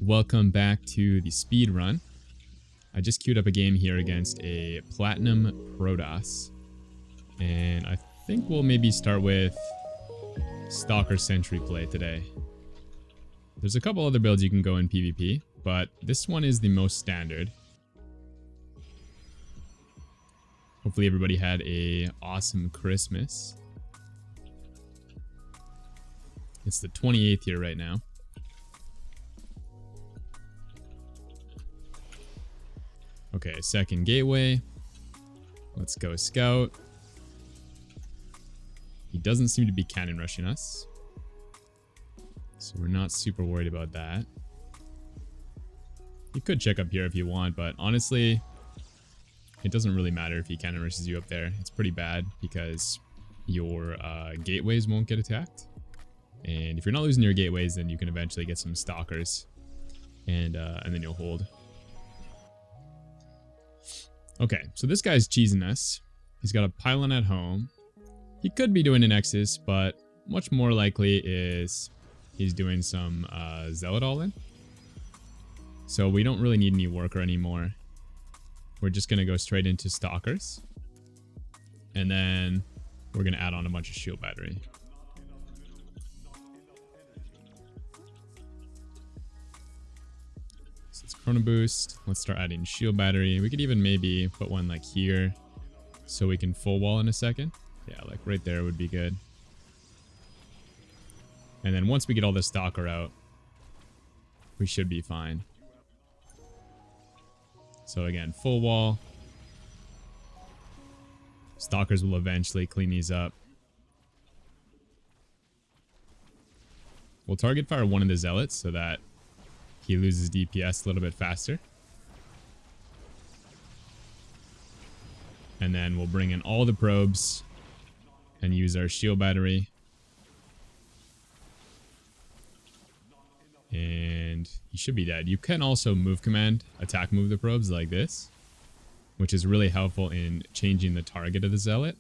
welcome back to the speed run. I just queued up a game here against a platinum Protoss, and I think we'll maybe start with Stalker Sentry play today. There's a couple other builds you can go in PvP, but this one is the most standard. Hopefully everybody had a awesome Christmas. It's the 28th here right now. Okay, second gateway. Let's go scout. He doesn't seem to be cannon rushing us, so we're not super worried about that. You could check up here if you want, but honestly, it doesn't really matter if he cannon rushes you up there. It's pretty bad because your gateways won't get attacked. And if you're not losing your gateways, then you can eventually get some stalkers, and then you'll hold. Okay, so this guy's cheesing us. He's got a pylon at home. He could be doing an Nexus, but much more likely is he's doing some Zealot all-in. So we don't really need any worker anymore. We're just going to go straight into Stalkers. And then we're going to add on a bunch of shield battery. So it's Chrono Boost. Let's start adding shield battery. We could even maybe put one like here so we can full wall in a second. Yeah, like right there would be good. And then once we get all the Stalker out, we should be fine. So again, full wall. Stalkers will eventually clean these up. We'll target fire one of the Zealots so that he loses DPS a little bit faster. And then we'll bring in all the probes and use our shield battery. And he should be dead. You can also move command, attack move the probes like this, which is really helpful in changing the target of the Zealot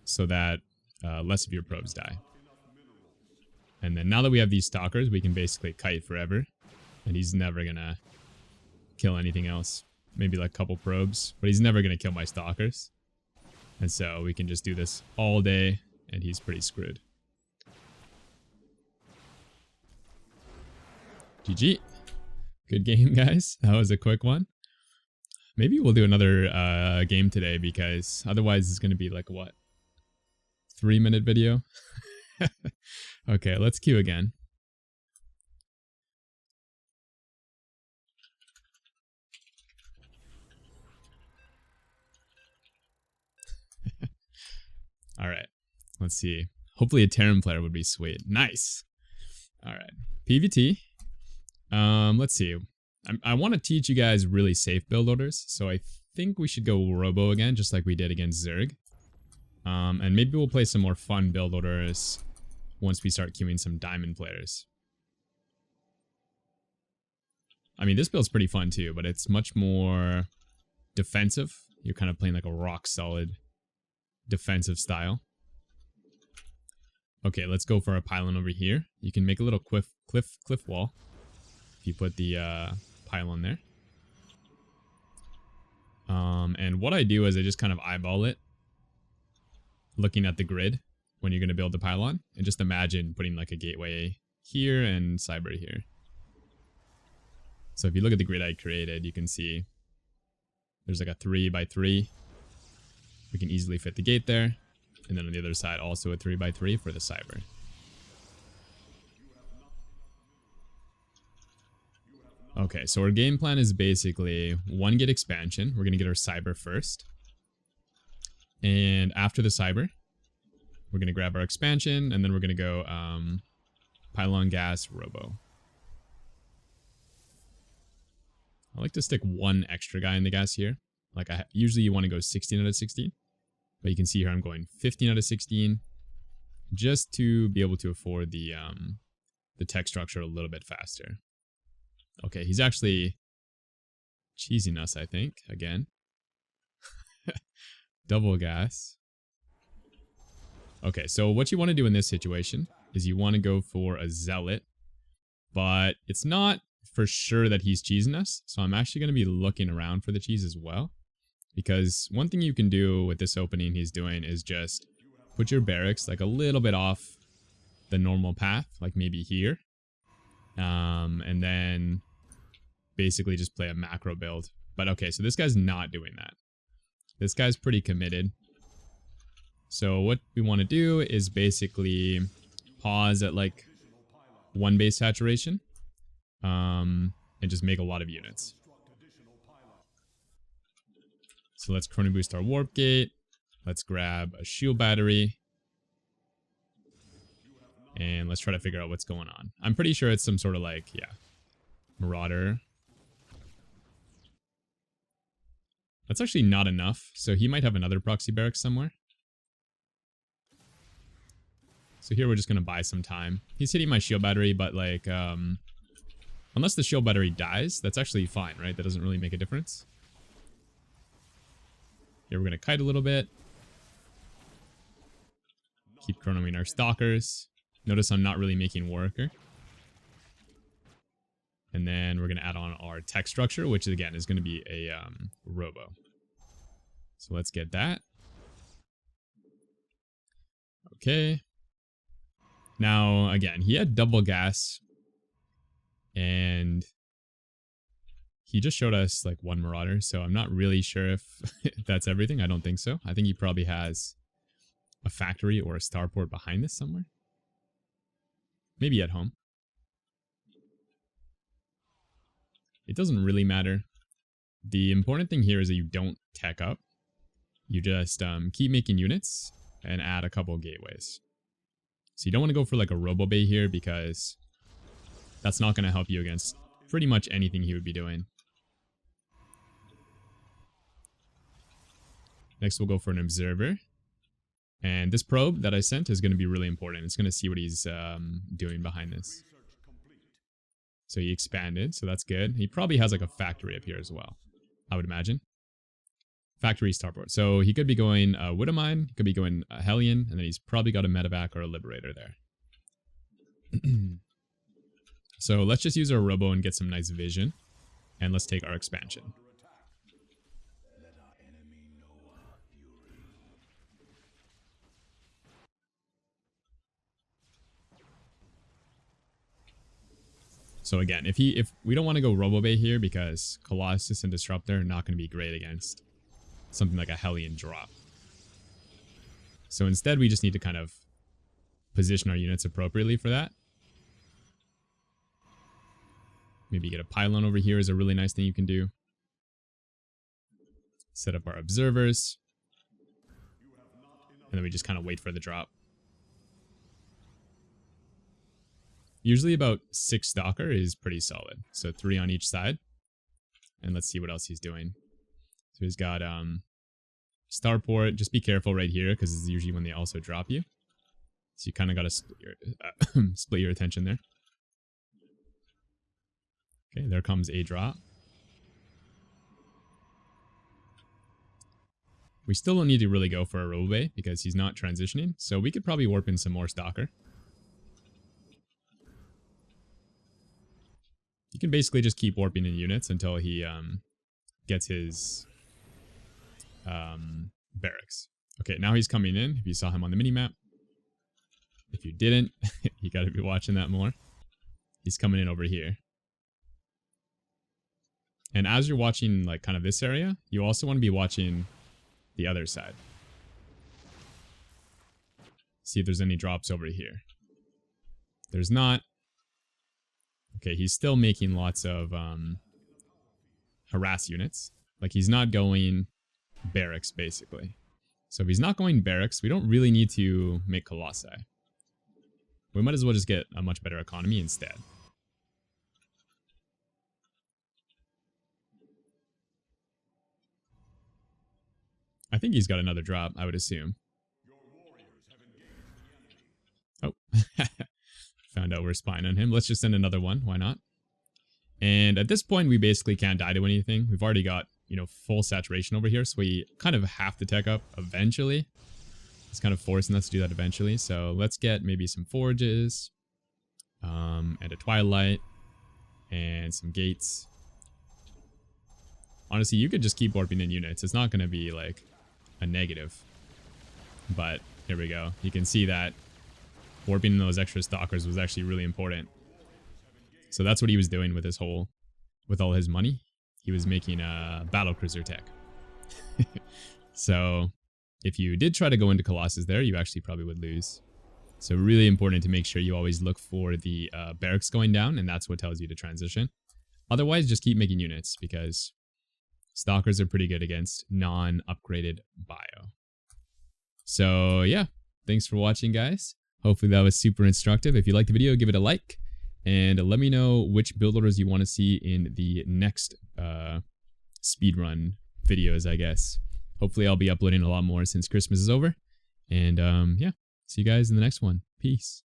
so that less of your probes die. And then now that we have these Stalkers, we can basically kite forever, and he's never gonna kill anything else. Maybe like a couple probes, but he's never gonna kill my Stalkers. And so we can just do this all day, and he's pretty screwed. GG. Good game, guys. That was a quick one. Maybe we'll do another game today, because otherwise it's going to be like, what, 3-minute video? Okay, let's queue again. All right, let's see. Hopefully a Terran player would be sweet. Nice. All right, PvT. Let's see. I want to teach you guys really safe build orders, so I think we should go Robo again, just like we did against Zerg. And maybe we'll play some more fun build orders once we start queuing some Diamond players. I mean, this build's pretty fun too, but it's much more defensive. You're kind of playing like a rock-solid defensive style. Okay, let's go for a pylon over here. You can make a little cliff wall if you put the pylon there. And what I do is I just kind of eyeball it, looking at the grid when you're going to build the pylon, and just imagine putting like a gateway here and cyber here. So if you look at the grid I created, you can see there's like a 3x3. We can easily fit the gate there, and then on the other side also a 3x3 for the cyber. Okay, so our game plan is basically one gate expansion. We're going to get our cyber first. And after the cyber, we're going to grab our expansion, and then we're going to go pylon gas robo. I like to stick one extra guy in the gas here. Like usually you want to go 16 out of 16. But you can see here I'm going 15 out of 16 just to be able to afford the tech structure a little bit faster. Okay, he's actually cheesing us, I think, again. Double gas. Okay, so what you want to do in this situation is you want to go for a Zealot, but it's not for sure that he's cheesing us. So I'm actually going to be looking around for the cheese as well. Because one thing you can do with this opening he's doing is just put your barracks like a little bit off the normal path, like maybe here. And then basically just play a macro build. But okay, so this guy's not doing that. This guy's pretty committed. So what we want to do is basically pause at like 1 base saturation. And just make a lot of units. So let's chrono boost our warp gate. Let's grab a shield battery. And let's try to figure out what's going on. I'm pretty sure it's some sort of like, yeah, marauder. That's actually not enough. So he might have another proxy barracks somewhere. So here we're just going to buy some time. He's hitting my shield battery, but like, unless the shield battery dies, that's actually fine, right? That doesn't really make a difference. Here we're going to kite a little bit. Keep chronoing our stalkers. Notice I'm not really making worker. And then we're going to add on our tech structure, which again is going to be a robo. So let's get that. Okay. Now, again, he had double gas. And he just showed us like 1 marauder. So I'm not really sure if that's everything. I don't think so. I think he probably has a factory or a starport behind this somewhere. Maybe at home. It doesn't really matter. The important thing here is that you don't tech up. You just keep making units and add a couple gateways. So you don't want to go for like a robo bay here because that's not going to help you against pretty much anything he would be doing. Next we'll go for an observer. And this probe that I sent is going to be really important. It's going to see what he's doing behind this. So he expanded, so that's good. He probably has like a factory up here as well, I would imagine. Factory starport. So he could be going Widowmine, he could be going Hellion, and then he's probably got a medevac or a Liberator there. So let's just use our robo and get some nice vision. And let's take our expansion. So again, if we don't want to go Robo Bay here because Colossus and Disruptor are not going to be great against something like a Hellion drop. So instead, we just need to kind of position our units appropriately for that. Maybe get a pylon over here is a really nice thing you can do. Set up our observers. And then we just kind of wait for the drop. Usually about 6 stalker is pretty solid. So 3 on each side. And let's see what else he's doing. So he's got starport. Just be careful right here because it's usually when they also drop you. So you kind of got to split your attention there. Okay, there comes a drop. We still don't need to really go for a Robe because he's not transitioning. So we could probably warp in some more stalker. You can basically just keep warping in units until he gets his barracks. Okay, now he's coming in. If you saw him on the minimap. If you didn't, you gotta be watching that more. He's coming in over here. And as you're watching like kind of this area, you also want to be watching the other side. See if there's any drops over here. There's not. Okay, he's still making lots of harass units. Like he's not going barracks basically. So if he's not going barracks, we don't really need to make Colossi. We might as well just get a much better economy instead. I think he's got another drop, I would assume. Oh. Found out we're spying on him. Let's just send another one. Why not? And at this point, we basically can't die to anything. We've already got, full saturation over here. So we kind of have to tech up eventually. It's kind of forcing us to do that eventually. So let's get maybe some forges. And a twilight. and some gates. Honestly, you could just keep warping in units. It's not going to be like a negative. But here we go. You can see that warping in those extra stalkers was actually really important. So that's what he was doing with his whole, with all his money. He was making a battlecruiser tech. So if you did try to go into Colossus there, you actually probably would lose. So really important to make sure you always look for the barracks going down, and that's what tells you to transition. Otherwise, just keep making units, because stalkers are pretty good against non-upgraded bio. So yeah, thanks for watching, guys. Hopefully that was super instructive. If you liked the video, give it a like, and let me know which build orders you want to see in the next speedrun videos, I guess. Hopefully I'll be uploading a lot more since Christmas is over. And yeah, see you guys in the next one. Peace.